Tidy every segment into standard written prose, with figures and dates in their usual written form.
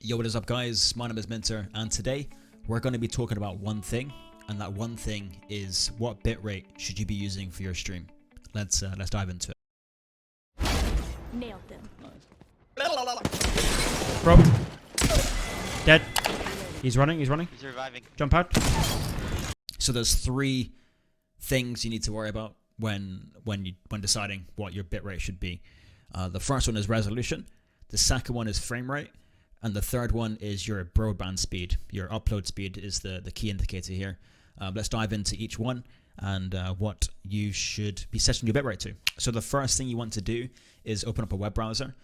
Yo, what is up guys? My name is Minter, and today we're going to be talking about one thing, and that one thing is what bitrate should you be using for your stream. Let's dive into it. Nailed them. Bro. Dead. He's running. He's reviving. Jump out. So there's three things you need to worry about when deciding what your bitrate should be. The first one is resolution. The second one is frame rate. And the third one is your broadband speed. Your upload speed is the key indicator here. Let's dive into each one and what you should be setting your bitrate to. So the first thing you want to do is open up a web browser.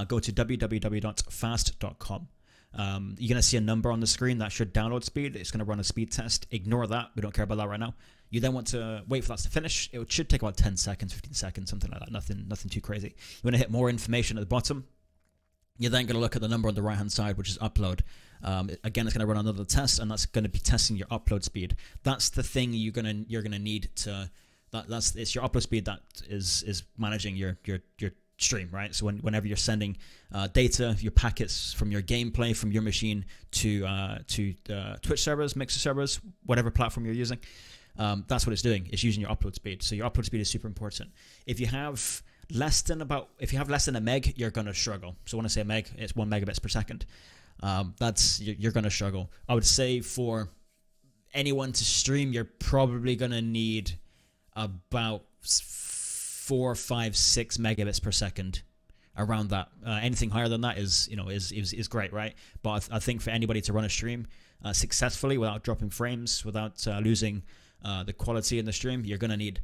Go to www.fast.com. You're going to see a number on the screen that should download speed. It's going to run a speed test. Ignore that. We don't care about that right now. You then want to wait for that to finish. It should take about 10 seconds, 15 seconds, something like that. Nothing too crazy. You want to hit more information at the bottom. You're then going to look at the number on the right hand side, which is upload. Again, it's going to run another test, and that's going to be testing your upload speed. That's the thing you're gonna need to. It's your upload speed that is managing your stream, right? So whenever you're sending data, your packets from your gameplay from your machine to Twitch servers, Mixer servers, whatever platform you're using, that's what it's doing. It's using your upload speed. So your upload speed is super important. If you have less than a meg, you're gonna struggle. So when I say a meg, it's 1 megabits per second. You're gonna struggle. I would say for anyone to stream, you're probably gonna need about 4, 5, 6 megabits per second, around that. Anything higher than that is great, right? But I think for anybody to run a stream successfully without dropping frames, without losing the quality in the stream, you're gonna need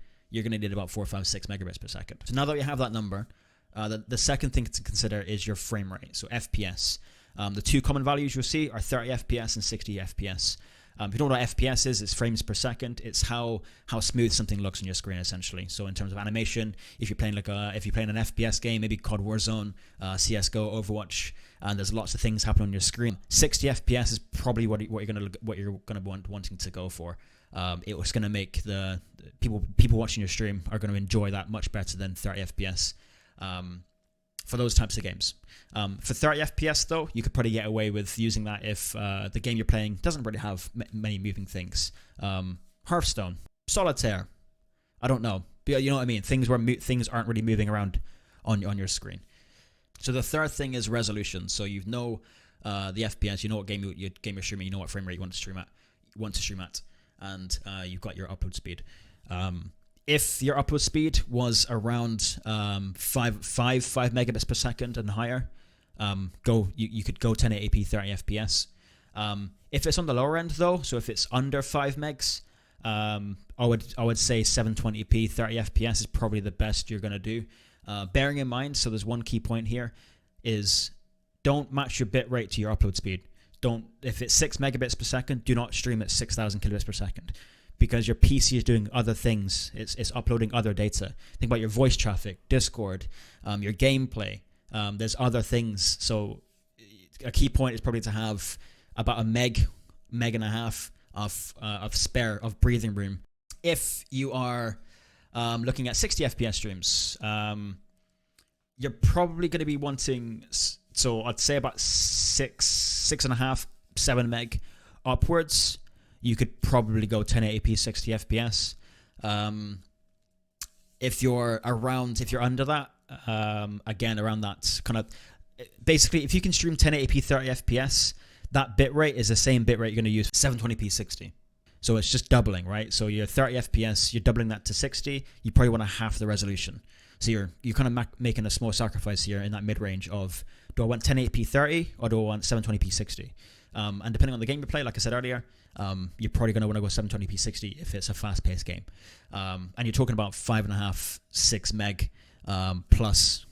about 4, 5, 6 megabits per second. So now that you have that number, the second thing to consider is your frame rate, so FPS. The two common values you'll see are 30 FPS and 60 FPS. If you don't know what FPS is, it's frames per second. It's how smooth something looks on your screen, essentially. So in terms of animation, if you're playing an FPS game, maybe COD Warzone, CS:GO, Overwatch, and there's lots of things happening on your screen, 60 FPS is probably what you're gonna be wanting to go for. It was going to make the people watching your stream are going to enjoy that much better than 30 FPS for those types of games. For 30 FPS though, you could probably get away with using that if the game you're playing doesn't really have many moving things. Hearthstone, Solitaire, I don't know, but you know what I mean. Things where things aren't really moving around on your screen. So the third thing is resolution. So you know the FPS, you know what game you're streaming, you know what frame rate you want to stream at. And you've got your upload speed. If your upload speed was around 5 megabits per second and higher, you could go 1080p 30 FPS. If it's on the lower end though, so if it's under 5 megs, I would say 720p 30 FPS is probably the best you're gonna do. Bearing in mind, so there's one key point here, is don't match your bit rate to your upload speed. If it's 6 megabits per second, do not stream at 6,000 kilobits per second, because your PC is doing other things. It's uploading other data. Think about your voice traffic, Discord, your gameplay. There's other things. So a key point is probably to have about a meg and a half of spare breathing room. If you are looking at 60 FPS streams, you're probably going to be wanting, so I'd say about 6.5, 7 meg upwards. You could probably go 1080p 60 FPS. If you're under that, again around that kind of, basically if you can stream 1080p 30 FPS, that bitrate is the same bitrate you're going to use 720p 60. So it's just doubling, right? So your 30 FPS, you're doubling that to 60. You probably want to half the resolution. So you're kind of making a small sacrifice here in that mid-range of, do I want 1080p 30 or do I want 720p 60? And depending on the game you play, like I said earlier, you're probably going to want to go 720p 60 if it's a fast-paced game. And you're talking about 5.5, 6 meg plus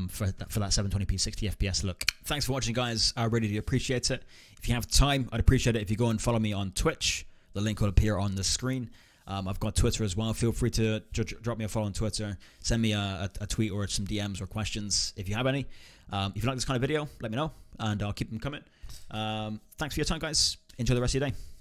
for that 720p 60 FPS look. Thanks for watching, guys. I really do appreciate it. If you have time, I'd appreciate it if you go and follow me on Twitch. The link will appear on the screen. I've got Twitter as well. Feel free to drop me a follow on Twitter. Send me a tweet or some DMs or questions if you have any. If you like this kind of video, let me know, and I'll keep them coming. Thanks for your time, guys. Enjoy the rest of your day.